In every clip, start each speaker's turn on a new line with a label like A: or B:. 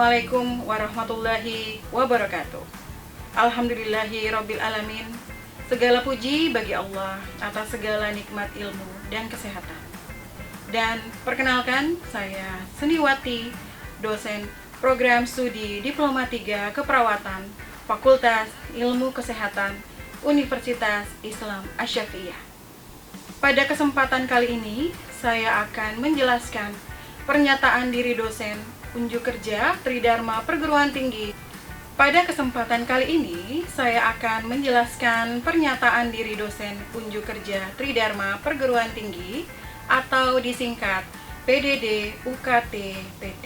A: Assalamualaikum warahmatullahi wabarakatuh. Alhamdulillahirabbil alamin. Segala puji bagi Allah atas segala nikmat ilmu dan kesehatan. Dan perkenalkan, saya Seniwati, dosen program studi Diploma 3 Keperawatan Fakultas Ilmu Kesehatan Universitas Islam Asy-Syafi'iyah. Pada kesempatan kali ini, saya akan menjelaskan pernyataan diri dosen unjuk kerja Tridharma Perguruan Tinggi. Pada kesempatan kali ini, saya akan menjelaskan pernyataan diri dosen unjuk kerja Tridharma Perguruan Tinggi atau disingkat PDD UKT PT,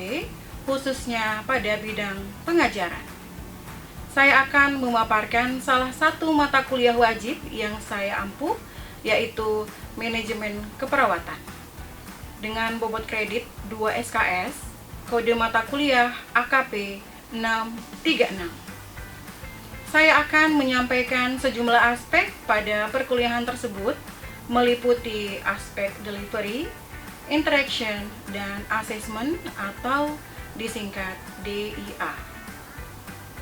A: khususnya pada bidang pengajaran. Saya akan memaparkan salah satu mata kuliah wajib yang saya ampuh, yaitu Manajemen Keperawatan. Dengan bobot kredit 2 SKS, kode mata kuliah AKP 636. Saya akan menyampaikan sejumlah aspek pada perkuliahan tersebut, meliputi aspek delivery, interaction, dan assessment atau disingkat DIA.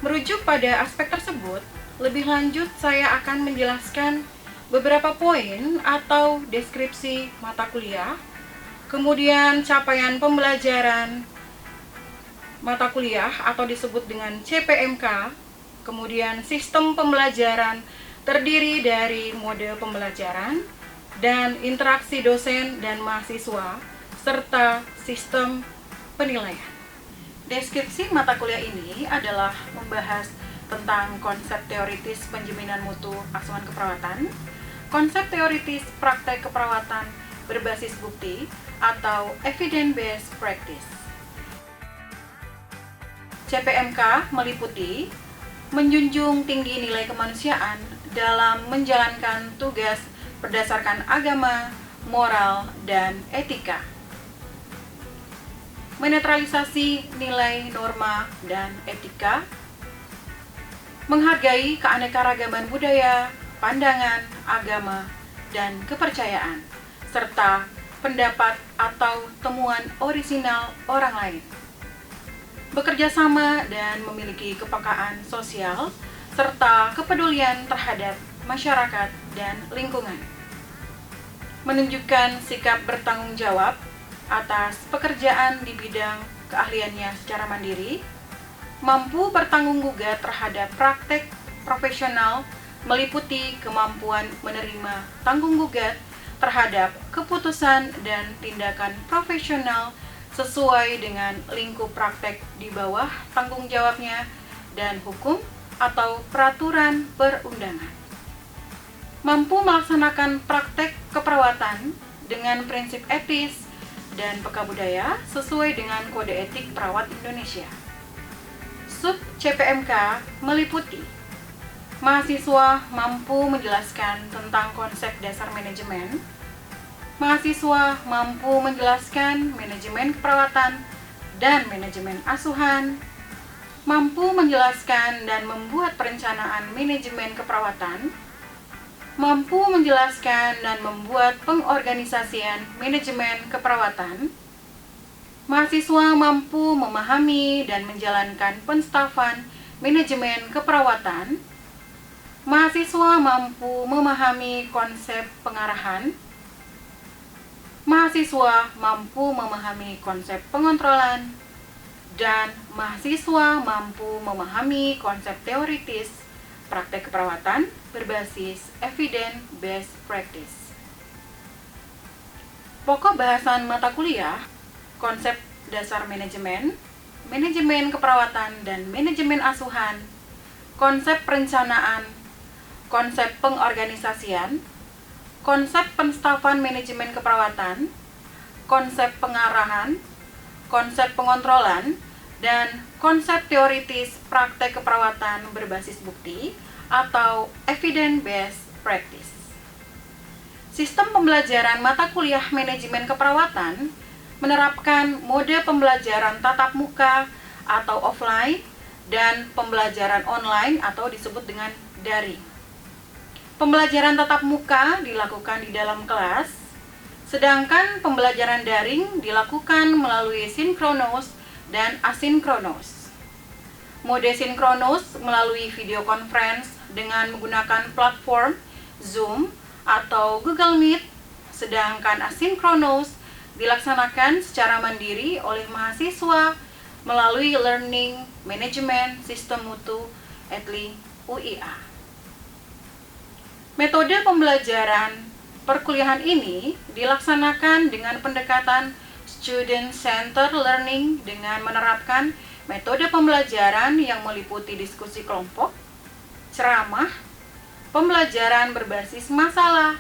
A: Merujuk pada aspek tersebut, lebih lanjut saya akan menjelaskan beberapa poin atau deskripsi mata kuliah, kemudian capaian pembelajaran mata kuliah atau disebut dengan CPMK, kemudian sistem pembelajaran terdiri dari mode pembelajaran dan interaksi dosen dan mahasiswa, serta sistem penilaian. Deskripsi mata kuliah ini adalah membahas tentang konsep teoritis penjaminan mutu asuhan keperawatan, konsep teoritis praktek keperawatan berbasis bukti atau evidence-based practice. CPMK meliputi menjunjung tinggi nilai kemanusiaan dalam menjalankan tugas berdasarkan agama, moral, dan etika. Menetralisasi nilai norma dan etika, menghargai keanekaragaman budaya, pandangan, agama, dan kepercayaan, serta pendapat atau temuan orisinal orang lain. Bekerja sama dan memiliki kepekaan sosial, serta kepedulian terhadap masyarakat dan lingkungan. Menunjukkan sikap bertanggung jawab atas pekerjaan di bidang keahliannya secara mandiri, mampu bertanggung gugat terhadap praktek profesional, meliputi kemampuan menerima tanggung gugat terhadap keputusan dan tindakan profesional sesuai dengan lingkup praktek di bawah tanggung jawabnya dan hukum atau peraturan perundangan. Mampu melaksanakan praktek keperawatan dengan prinsip etis dan peka budaya sesuai dengan Kode Etik Perawat Indonesia. Sub CPMK meliputi mahasiswa mampu menjelaskan tentang konsep dasar manajemen, mahasiswa mampu menjelaskan manajemen keperawatan dan manajemen asuhan, mampu menjelaskan dan membuat perencanaan manajemen keperawatan, mampu menjelaskan dan membuat pengorganisasian manajemen keperawatan, mahasiswa mampu memahami dan menjalankan penstafan manajemen keperawatan, mahasiswa mampu memahami konsep pengarahan, mahasiswa mampu memahami konsep pengontrolan, dan mahasiswa mampu memahami konsep teoritis praktek keperawatan berbasis evidence-based practice. Pokok bahasan mata kuliah, konsep dasar manajemen, manajemen keperawatan dan manajemen asuhan, konsep perencanaan, konsep pengorganisasian, konsep penstafan manajemen keperawatan, konsep pengarahan, konsep pengontrolan, dan konsep teoritis praktek keperawatan berbasis bukti atau evidence-based practice. Sistem pembelajaran mata kuliah manajemen keperawatan menerapkan mode pembelajaran tatap muka atau offline dan pembelajaran online atau disebut dengan daring. Pembelajaran tatap muka dilakukan di dalam kelas, sedangkan pembelajaran daring dilakukan melalui sinkronus dan asinkronus. mode sinkronus melalui video conference dengan menggunakan platform Zoom atau Google Meet, sedangkan asinkronus dilaksanakan secara mandiri oleh mahasiswa melalui Learning Management System Mutu ETLI UIA. Metode pembelajaran perkuliahan ini dilaksanakan dengan pendekatan Student-Centered Learning dengan menerapkan metode pembelajaran yang meliputi diskusi kelompok, ceramah, pembelajaran berbasis masalah,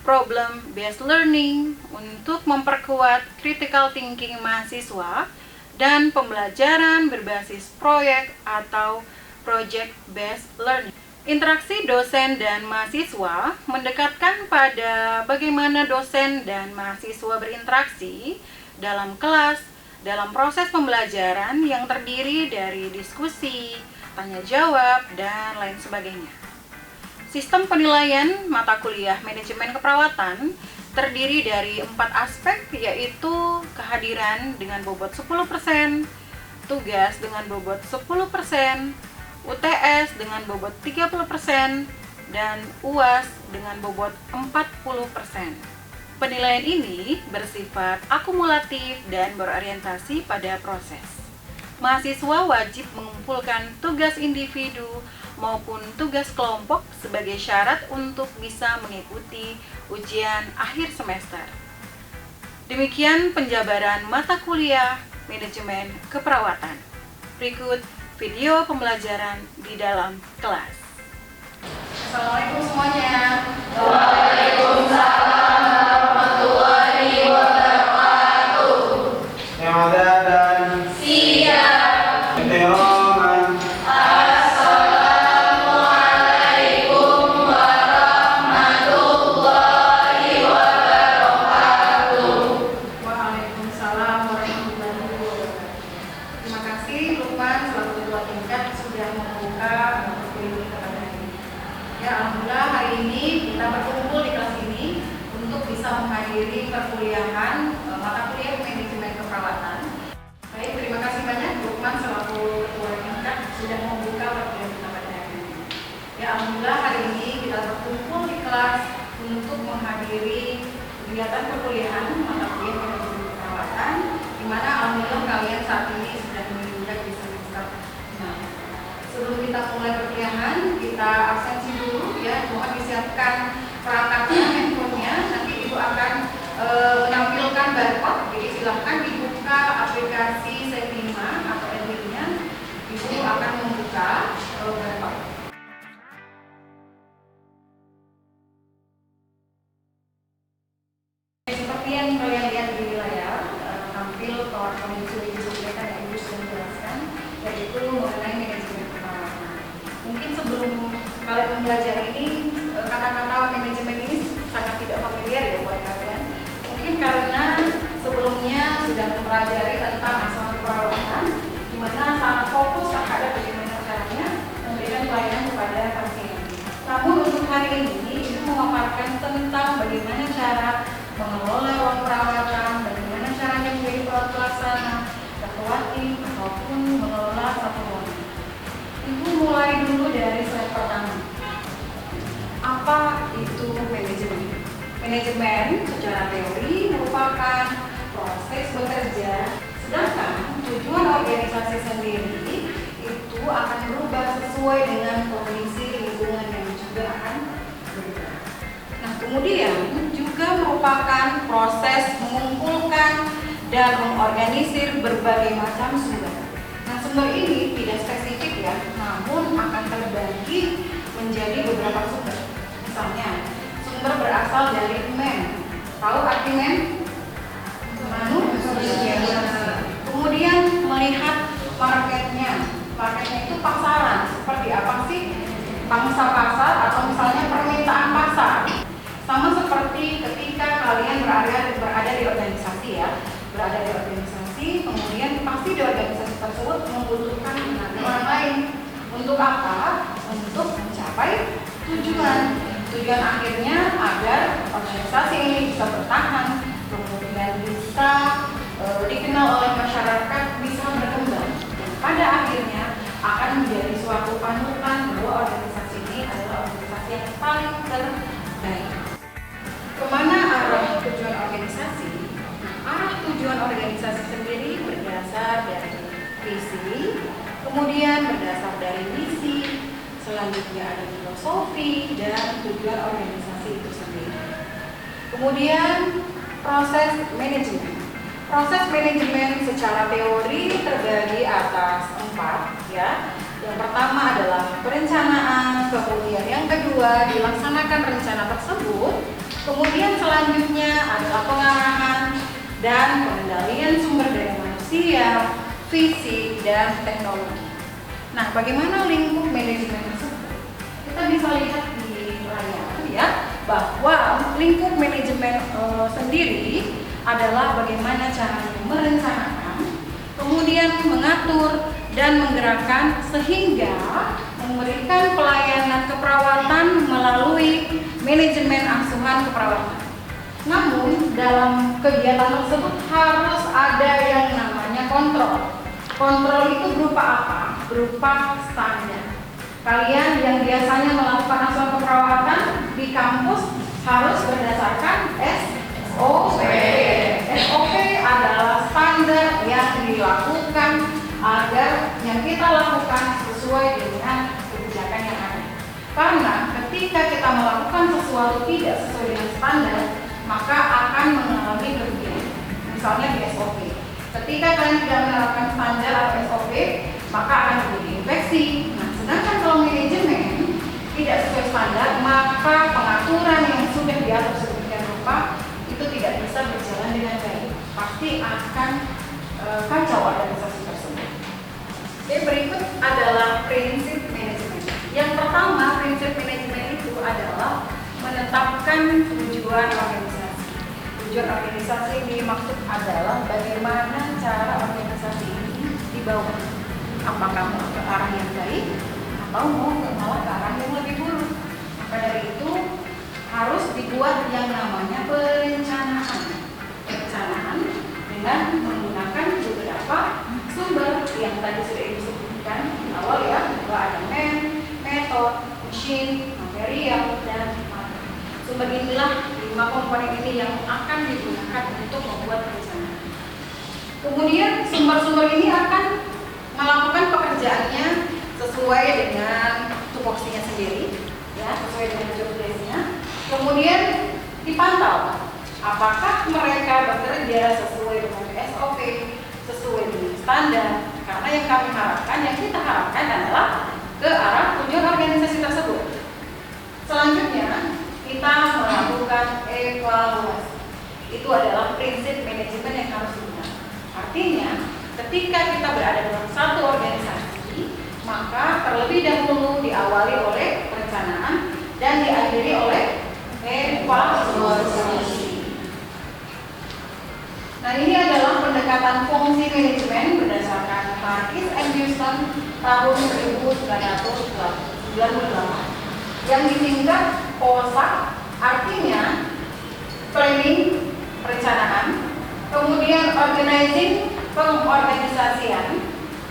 A: problem-based learning untuk memperkuat critical thinking mahasiswa, dan pembelajaran berbasis proyek atau project-based learning. Interaksi dosen dan mahasiswa mendekatkan pada bagaimana dosen dan mahasiswa berinteraksi dalam kelas, dalam proses pembelajaran yang terdiri dari diskusi, tanya jawab, dan lain sebagainya. Sistem penilaian mata kuliah manajemen keperawatan terdiri dari 4 aspek, yaitu kehadiran dengan bobot 10%, tugas dengan bobot 10%, UTS dengan bobot 30%, dan UAS dengan bobot 40%. Penilaian ini bersifat akumulatif dan berorientasi pada proses. Mahasiswa wajib mengumpulkan tugas individu maupun tugas kelompok sebagai syarat untuk bisa mengikuti ujian akhir semester. Demikian penjabaran mata kuliah manajemen keperawatan. Berikut video pembelajaran di dalam kelas. Assalamualaikum semuanya.
B: Waalaikumsalam warahmatullahi wabarakatuh.
C: Selamat datang.
B: Siap.
C: Interoman.
B: Assalamualaikum warahmatullahi wabarakatuh.
A: Waalaikumsalam warahmatullahi wabarakatuh. Terima kasih Lukman selaku ketua tingkat sudah membuka materi ini kepada ini. Ya, alhamdulillah hari ini kita berkumpul di kelas ini untuk bisa menghadiri perkuliahan mata kuliah manajemen keperawatan. Baik, terima kasih banyak Lukman selaku ketua tingkat sudah membuka materi kita pada hari ini. Ya, alhamdulillah hari ini kita berkumpul di kelas untuk menghadiri kegiatan perkuliahan mata kuliah manajemen keperawatan, di mana alhamdulillah kalian saat ini sudah menginjak di semester 6. Sebelum kita mulai perkuliahan, kita absensi dulu ya, mohon disiapkan perangkatnya, handphonenya. Nanti Ibu akan menampilkan barcode, jadi silahkan dibuka aplikasi Senima atau Edlink-nya. Ibu akan membuka barcode. Seperti yang kalian lihat di layar, tampil PowerPoint mereka yang Ibu sudah menjelaskan, yaitu mengenai manajemen keperawatan. Mungkin sebelum kalian mempelajari ini, kata-kata manajemen ini sangat tidak familiar ya buat kalian. Mungkin karena sebelumnya sudah mempelajari tentang masalah keperawatan, di mana sangat fokus terhadap bagaimana caranya memberikan pelayanan kepada pasien. Namun untuk hari ini, Ibu memaparkan tentang bagaimana cara mengelola ruang perawatan, bagaimana caranya menjadi perawat pelaksana, ketua tim, ataupun mengelola satu ruang. Ibu mulai dulu dari slide pertama. Apa itu manajemen? Manajemen secara teori merupakan proses bekerja, sedangkan tujuan organisasi sendiri itu akan berubah sesuai dengan kondisi lingkungan yang juga akan berubah. Nah, kemudian juga merupakan proses mengumpulkan dan mengorganisir berbagai macam sumber. Nah, sumber ini tidak spesifik ya, namun akan terbagi menjadi beberapa sumber. Misalnya, sumber berasal dari men. Tahu arti men? Manusia. Kemudian melihat marketnya. Marketnya itu pasaran. Seperti apa sih? Pangsa pasar atau misalnya permintaan pasar. Sama seperti ketika kalian berada di organisasi ya, berada di organisasi, kemudian pasti di organisasi tersebut membutuhkan tenaga orang lain. Untuk apa? Untuk mencapai tujuan. Tujuan akhirnya agar organisasi ini bisa bertahan, kemudian bisa dikenal oleh masyarakat, bisa berkembang. Dan pada akhirnya akan Kemudian berdasar dari misi, selanjutnya ada filosofi dan tujuan organisasi itu sendiri. Kemudian proses manajemen. Proses manajemen secara teori terbagi atas 4 ya. Yang pertama adalah perencanaan, kemudian yang kedua dilaksanakan rencana tersebut, kemudian selanjutnya adalah pengarahan dan pengendalian sumber daya manusia, fisik dan teknologi. Nah, bagaimana lingkup manajemen tersebut? Kita bisa lihat di layar ya, bahwa lingkup manajemen sendiri adalah bagaimana caranya merencanakan, kemudian mengatur dan menggerakkan sehingga memberikan pelayanan keperawatan melalui manajemen asuhan keperawatan. Namun dalam kegiatan tersebut harus ada yang namanya kontrol. Kontrol itu berupa apa? Berupa standar. Kalian yang biasanya melakukan asuhan keperawatan di kampus harus berdasarkan SOP. SOP adalah standar yang dilakukan agar yang kita lakukan sesuai dengan kebijakan yang ada. Karena ketika kita melakukan sesuatu tidak sesuai dengan standar, maka akan mengalami kerugian. Misalnya di SOP. Ketika kalian tidak menerapkan standar atau SOP, maka akan terjadi infeksi. Nah, sedangkan kalau manajemen tidak sesuai standar, maka pengaturan yang sudah diatur sedemikian rupa itu tidak bisa berjalan dengan baik. Pasti akan kacau organisasi tersebut. Oke, berikut adalah prinsip manajemen. Yang pertama, prinsip manajemen itu adalah menetapkan tujuan organisasi. Tujuan organisasi ini dimaksud adalah bagaimana cara organisasi ini dibawa. Apakah mau ke arah yang baik atau mau malah ke arah yang lebih buruk. Maka dari itu harus dibuat yang namanya perencanaan. Perencanaan dengan menggunakan beberapa sumber yang tadi sudah disebutkan di awal ya, bahwa ada metode, mesin, material, dan materi. Sumber inilah 5 komponen ini yang akan digunakan untuk membuat perencanaan. Kemudian sumber-sumber ini akan melakukan pekerjaannya sesuai dengan tupoksinya sendiri, ya, sesuai dengan job desk-nya. Kemudian dipantau apakah mereka bekerja sesuai dengan SOP, sesuai dengan standar. Karena yang kami harapkan, yang kita harapkan adalah ke arah tujuan organisasi tersebut. Selanjutnya kita melakukan evaluasi. Itu adalah prinsip manajemen yang harus diingat. Artinya, ketika kita berada dalam satu organisasi, maka terlebih dahulu diawali oleh perencanaan dan diakhiri oleh evaluasi. Nah, ini adalah pendekatan fungsi manajemen berdasarkan Marquis and Houston tahun 1998 yang disingkat POSAK, artinya planning, perencanaan, kemudian organizing, pengorganisasian,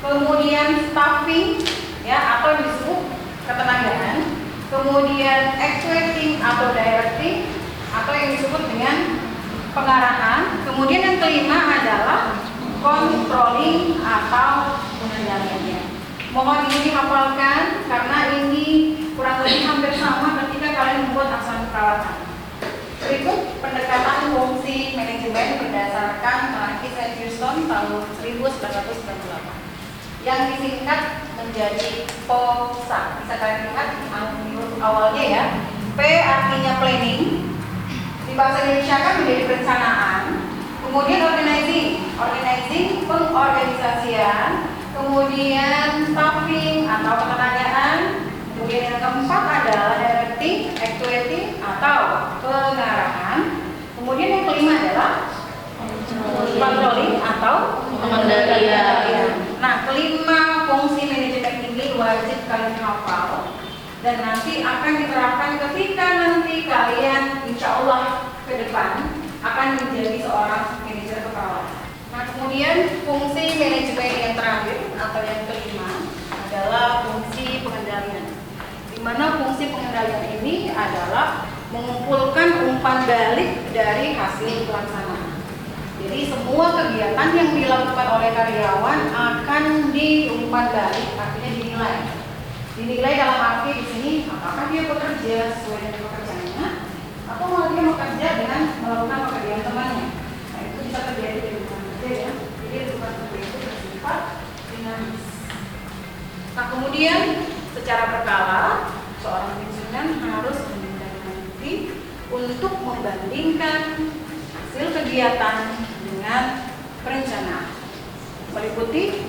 A: kemudian staffing, ya, atau disebut ketenagaan, kemudian actuating atau directing, atau yang disebut dengan pengarahan. Kemudian yang kelima adalah controlling atau pengendaliannya. Mohon ini dihafalkan karena ini kurang lebih hampir sama ketika kalian membuat asuhan keperawatan. Berikut pendekatan fungsi manajemen berdasarkan Marquis and Houston tahun 1998 yang disingkat menjadi POSAK. Bisa kalian lihat di awalnya ya. P artinya planning, di bahasa Indonesia kan menjadi perencanaan. Kemudian organizing, pengorganisasian. Kemudian staffing atau ketenagaan. Kemudian yang keempat adalah directing, actuating atau pengarahan. Kemudian yang kelima adalah controlling atau
B: pengendalian.
A: Nah, kelima fungsi manajemen ini wajib kalian hafal dan nanti akan diterapkan ketika nanti kalian insya Allah ke depan akan menjadi seorang manajer keperawatan. Nah, kemudian fungsi manajemen yang terakhir atau yang kelima adalah fungsi pengendalian. Di mana fungsi pengendalian ini adalah mengumpulkan umpan balik dari hasil pelaksanaan. Jadi semua semua kegiatan yang dilakukan oleh karyawan akan diumpan balik, artinya dinilai. Dinilai dalam arti di sini apakah dia bekerja sesuai dengan pekerjaannya atau malah dia bekerja dengan melakukan pekerjaan temannya. Nah, itu bisa terjadi di lingkungan kerja ya. Jadi lingkungan kerja itu bersifat dinamis. Nah, kemudian secara berkala seorang pensiunan harus menindaklanjuti untuk membandingkan hasil kegiatan dengan perencanaan. Meliputi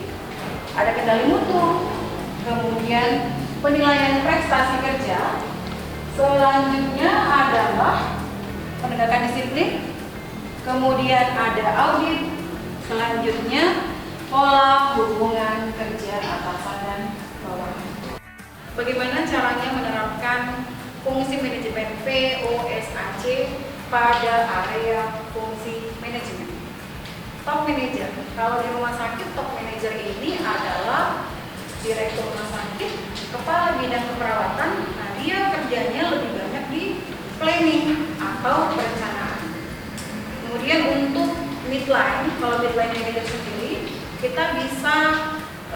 A: ada kendali mutu, kemudian penilaian prestasi kerja, selanjutnya adalah penegakan disiplin, kemudian ada audit, selanjutnya pola hubungan kerja atasan dan bawahan. Bagaimana caranya menerapkan fungsi manajemen POSAC pada area fungsi manajemen? Top manager, kalau di rumah sakit top manager ini adalah direktur rumah sakit, kepala bidang keperawatan. Nah, dia kerjanya lebih banyak di planning atau perencanaan. Kemudian untuk midline, kalau midline manager sendiri, kita bisa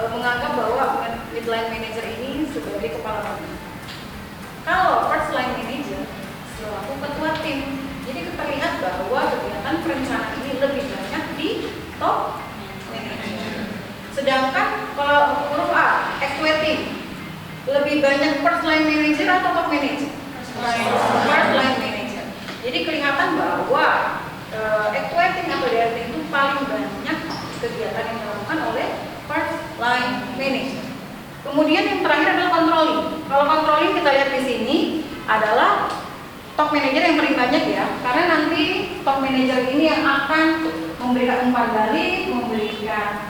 A: menganggap bahwa midline manager ini sebagai kepala bagian. Kalau first line manager selaku ketua tim, jadi terlihat bahwa kegiatan perencanaan ini lebih banyak di top manager. Sedangkan kalau huruf A, equating, lebih banyak first line manager atau top manager? First line manager. Jadi kelihatan bahwa equating atau DRT itu paling banyak kegiatan yang dilakukan oleh first line manager. Kemudian yang terakhir adalah controlling. Kalau controlling kita lihat di sini adalah top manager yang paling banyak ya, karena nanti top manager ini yang akan memberikan umpan balik, memberikan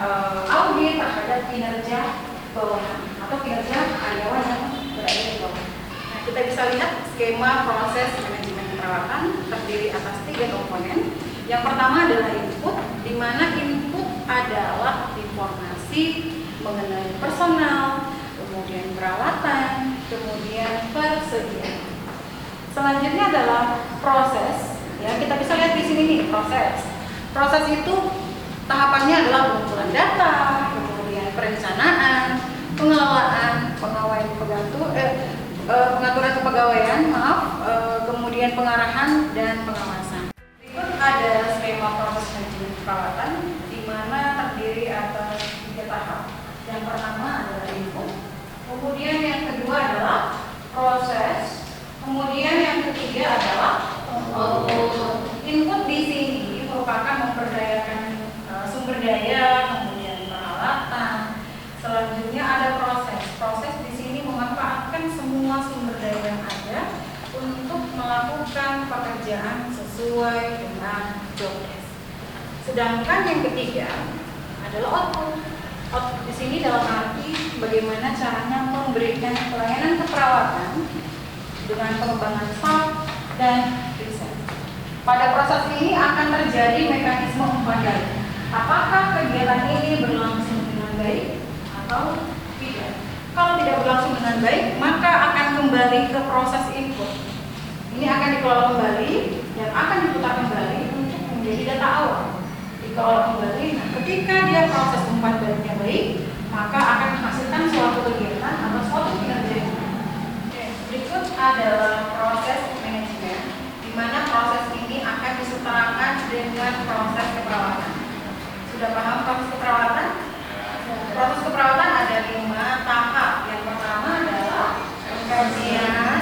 A: audit terhadap kinerja bawahan atau kinerja karyawan yang berada di bawah. Nah, kita bisa lihat skema proses manajemen perawatan terdiri atas 3 komponen. Yang pertama adalah input, di mana input adalah informasi mengenai personal, kemudian perawatan, kemudian persediaan. Selanjutnya adalah proses. Ya, kita bisa lihat di sini nih proses. Proses itu tahapannya adalah pengumpulan data, kemudian perencanaan, pengelolaan, pengaturan kepegawaian, kemudian pengarahan dan pengawasan. Berikut ada skema proses manajemen perawatan di mana terdiri atas 3 tahap. Yang pertama adalah input, kemudian yang kedua adalah proses, kemudian yang ketiga adalah output. Input di sini merupakan memberdayakan sumber daya, kemudian peralatan. Selanjutnya ada proses. Proses di sini memanfaatkan semua sumber daya yang ada untuk melakukan pekerjaan sesuai dengan job desk. Sedangkan yang ketiga adalah output. Output di sini dalam arti bagaimana caranya memberikan pelayanan keperawatan dengan pengembangan staff dan riset. Pada proses ini akan terjadi mekanisme umpan balik. Apakah kegiatan ini berlangsung dengan baik atau tidak? Kalau tidak berlangsung dengan baik, maka akan kembali ke proses input. Ini akan dikelola kembali dan akan diputar kembali untuk menjadi data awal. Dikelola kembali. Nah, ketika dia proses umpan baliknya baik, maka akan menghasilkan suatu kegiatan atau suatu kinerja. Berikut adalah proses manajemen, di mana proses ini akan disetarakan dengan proses keperawatan. Sudah paham proses keperawatan? Proses keperawatan ada 5 tahap. Yang pertama adalah pengkajian,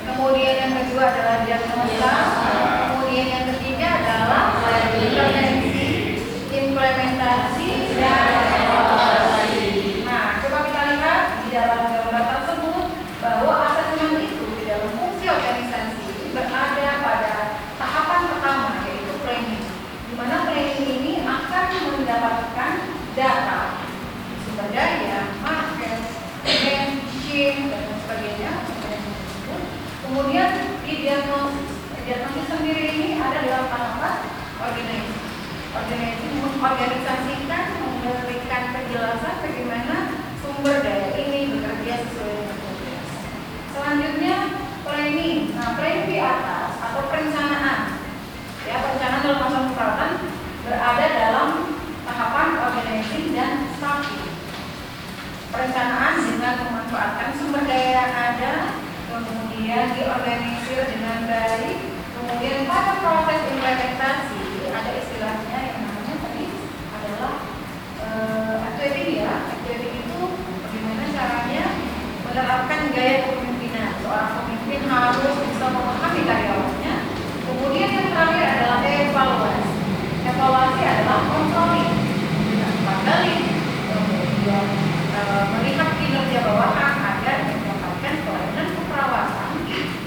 A: kemudian yang kedua adalah diagnosa, kemudian yang ketiga adalah intervensi, implementasi, dan evaluasi. Nah, coba kita lihat di dalam gambar tersebut bahwa asesmen itu di dalam fungsi organisasi itu berada pada tahapan pertama, yaitu planning, di mana planning ini akan mendapatkan data sumber daya, market, machine, dan sebagainya. Kemudian di diagnosis sendiri ini ada dalam tahapan organisasikan, memberikan penjelasan bagaimana sumber daya ini bekerja sesuai dengan tugas. Selanjutnya planning. Nah, planning di atas atau perencanaan. Ya, perencanaan dalam masalah perawatan berada perencanaan dengan memanfaatkan sumber daya yang ada, kemudian diorganisir dengan baik, kemudian pada proses implementasi ada istilahnya yang namanya tadi adalah actuating ya. Actuating itu bagaimana caranya menerapkan gaya kepemimpinan. Seorang pemimpin harus bisa memahami karyawannya. Kemudian yang terakhir adalah evaluasi. Evaluasi adalah controlling, modeling, kemudian melihat kinerja bawahan agar mendapatkan pelayanan keperawatan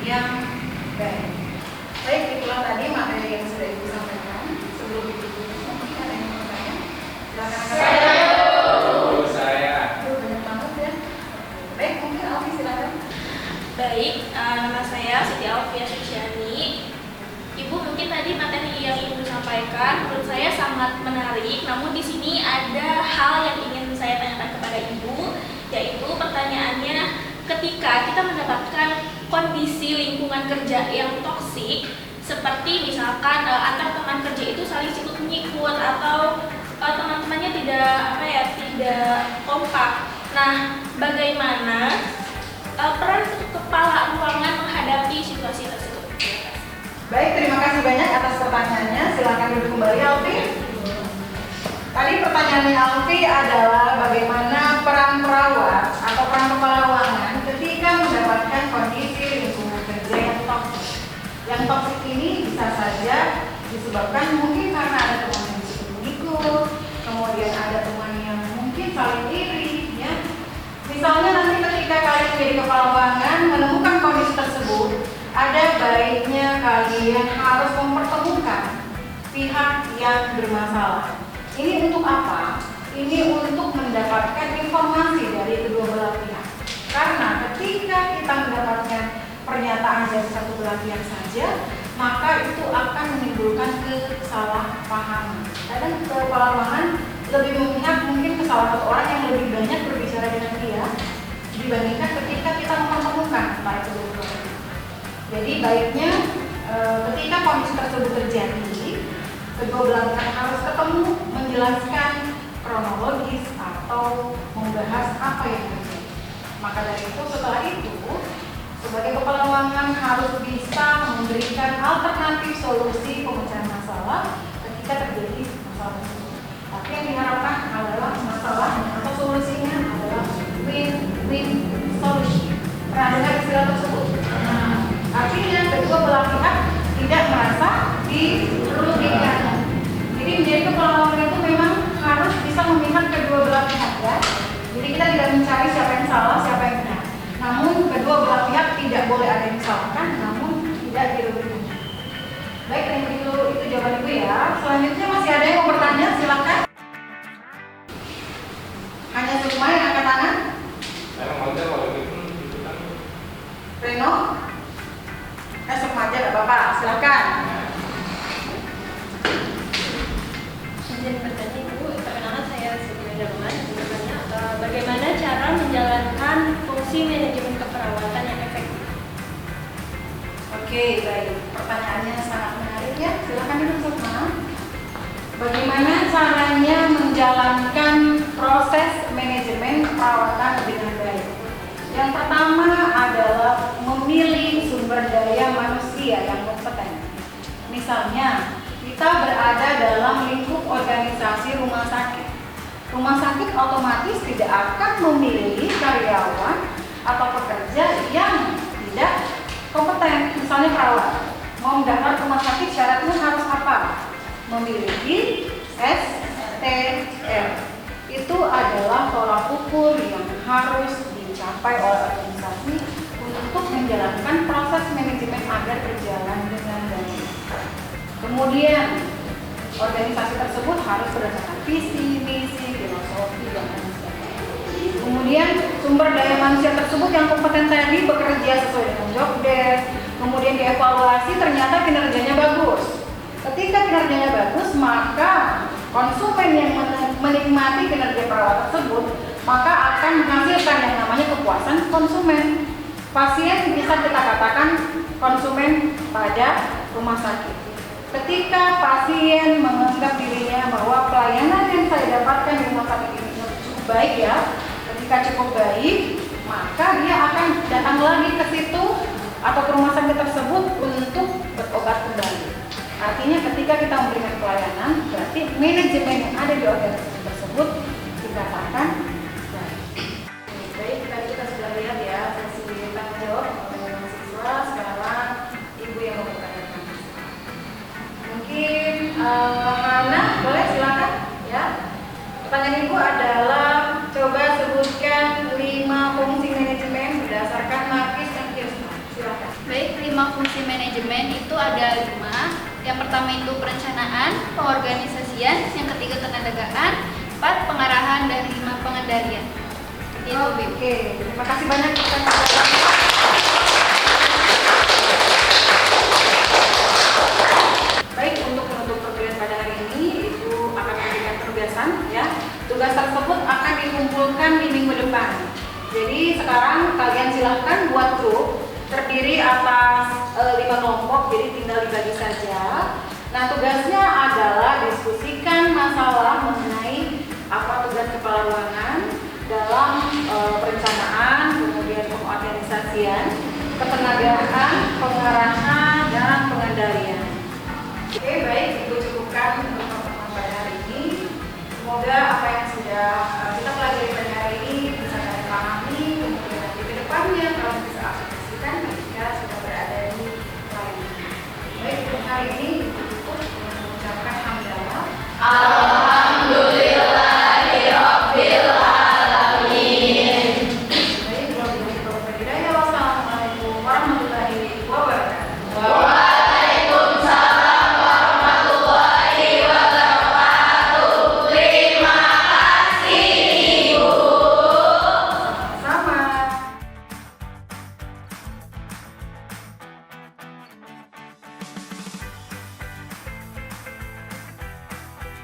A: yang baik. Baik, itulah tadi materi yang sudah Ibu sampaikan. Sebelum Ibu tutup, mungkin ada yang mau bertanya? Silakan.
C: Saya.
A: Banyak banget ya. Baik, mungkin Alfi silakan.
B: Baik, nama saya Siti Alfia Suciani. Ibu, mungkin tadi materi yang Ibu sampaikan menurut saya sangat menarik. Namun di sini ada hal yang ingin saya tanyakan kepada Ibu, yaitu pertanyaannya, ketika kita mendapatkan kondisi lingkungan kerja yang toksik, seperti misalkan antar teman kerja itu saling sikut menyikut atau teman-temannya tidak kompak. Nah, bagaimana peran kepala ruangan menghadapi situasi tersebut?
A: Baik, terima kasih banyak atas pertanyaannya. Silakan duduk kembali, Alfi. Tadi pertanyaannya Alfi adalah bagaimana peran perawat atau peran kepala ruangan ketika mendapatkan kondisi lingkungan kerja yang toksik. Yang toksik ini bisa saja disebabkan mungkin karena ada teman yang suka mengikut, kemudian ada teman yang mungkin saling iri, ya. Misalnya nanti ketika kalian menjadi kepala ruangan menemukan kondisi tersebut, ada baiknya kalian harus mempertemukan pihak yang bermasalah. Ini untuk apa? Ini untuk mendapatkan informasi dari kedua belah pihak. Karena ketika kita mendapatkan pernyataan dari satu belah pihak saja, maka itu akan menimbulkan kesalahpahaman. Kadang kepala ruangan lebih memihak mungkin ke salah satu orang yang lebih banyak berbicara dengan dia dibandingkan ketika kita mempertemukan antara kedua belah pihak. Jadi baiknya ketika kondisi tersebut terjadi, kedua belah pihak harus ketemu, menjelaskan kronologis atau membahas apa yang terjadi. Maka dari itu, setelah itu, sebagai kepala ruangan harus bisa memberikan alternatif solusi pemecahan masalah ketika terjadi masalah tersebut. Tapi yang diharapkan adalah masalah atau solusinya adalah win-win solution. Pernah dengar istilah tersebut? Artinya kedua belah pihak tidak merasa dirugikan. Jadi menjadi kepala ruangan itu memang harus bisa memihak kedua belah pihak, ya. Jadi kita tidak mencari siapa yang salah, siapa yang benar. Namun kedua belah pihak tidak boleh ada yang disalahkan, namun tidak dirugikan. Baik, yang itu jawaban Ibu ya. Selanjutnya masih ada yang mau bertanya, silakan. Hanya Sukma yang angkat tangan.
C: Saya mau aja kalau gitu kan.
A: Reno. Sukma aja gak apa-apa, silakan.
B: Izin bertanya Ibu, perkenalkan saya Siti Darman. Bertanya bagaimana cara menjalankan fungsi manajemen keperawatan yang efektif?
A: Oke, baik. Pertanyaannya sangat menarik ya. Silakan duduk Sukma. Bagaimana caranya menjalankan proses manajemen keperawatan dengan baik? Yang pertama adalah memilih sumber daya manusia yang kompeten. Misalnya, kita berada dalam lingkup organisasi rumah sakit. Rumah sakit otomatis tidak akan memilih karyawan atau pekerja yang tidak kompeten. Misalnya perawat, mau mendaftar ke rumah sakit syaratnya harus apa? Memiliki STR. Itu adalah tolak ukur yang harus dicapai oleh organisasi untuk menjalankan proses manajemen agar berjalan dengan baik. Kemudian organisasi tersebut harus berdasarkan visi, misi, filosofi, dan lain sebagainya. Kemudian sumber daya manusia tersebut yang kompeten tadi bekerja sesuai dengan job desk. Kemudian dievaluasi, ternyata kinerjanya bagus. Ketika kinerjanya bagus, maka konsumen yang menikmati kinerja perawat tersebut maka akan menghasilkan yang namanya kepuasan konsumen. Pasien bisa kita katakan konsumen pada rumah sakit. Ketika pasien menganggap dirinya bahwa pelayanan yang saya dapatkan di rumah sakit ini cukup baik ya, ketika Jika cukup baik, maka dia akan datang lagi ke situ atau ke rumah sakit tersebut untuk berobat kembali. Artinya ketika kita memberikan pelayanan, berarti manajemen yang ada di organisasi tersebut dikatakan baik. Baik, tadi kita sudah lihat ya sesi tanya jawab oleh mahasiswa. Sekarang ibu yang mau bertanya. Mungkin Hana boleh silakan ya. Pertanyaan ibu adalah coba sebutkan 5 fungsi manajemen berdasarkan Marquis dan Kirsten. Silakan.
D: Baik, 5 fungsi manajemen itu ada 5. Yang pertama itu perencanaan, pengorganisasian, yang ketiga ketenagaan, 4 pengarahan, dan 5 pengendalian.
A: Oke, terima kasih banyak atas jawabannya. Baik, untuk menutup perkuliahan pada hari ini, Ibu akan memberikan penugasan ya. Tugas tersebut akan dikumpulkan di minggu depan. Jadi sekarang kalian silahkan buat grup terdiri atas 5 kelompok, jadi tinggal dibagi saja. Nah, tugasnya adalah diskusikan masalah mengenai apa tugas kepala ruangan dalam perencanaan, kemudian pengorganisasian, ketenagaan, pengarahan, dan pengendalian. Oke, baik, Ibu cukupkan untuk pertemuan pada hari ini. Semoga apa yang sudah kita pelajari pada hari ini bisa kalian pahami, kemudian nanti ke depannya kalau bisa aplikasikan ketika sudah berada di pelayanan. Baik, untuk hari ini Ibu cukup mengucapkan hamdalah.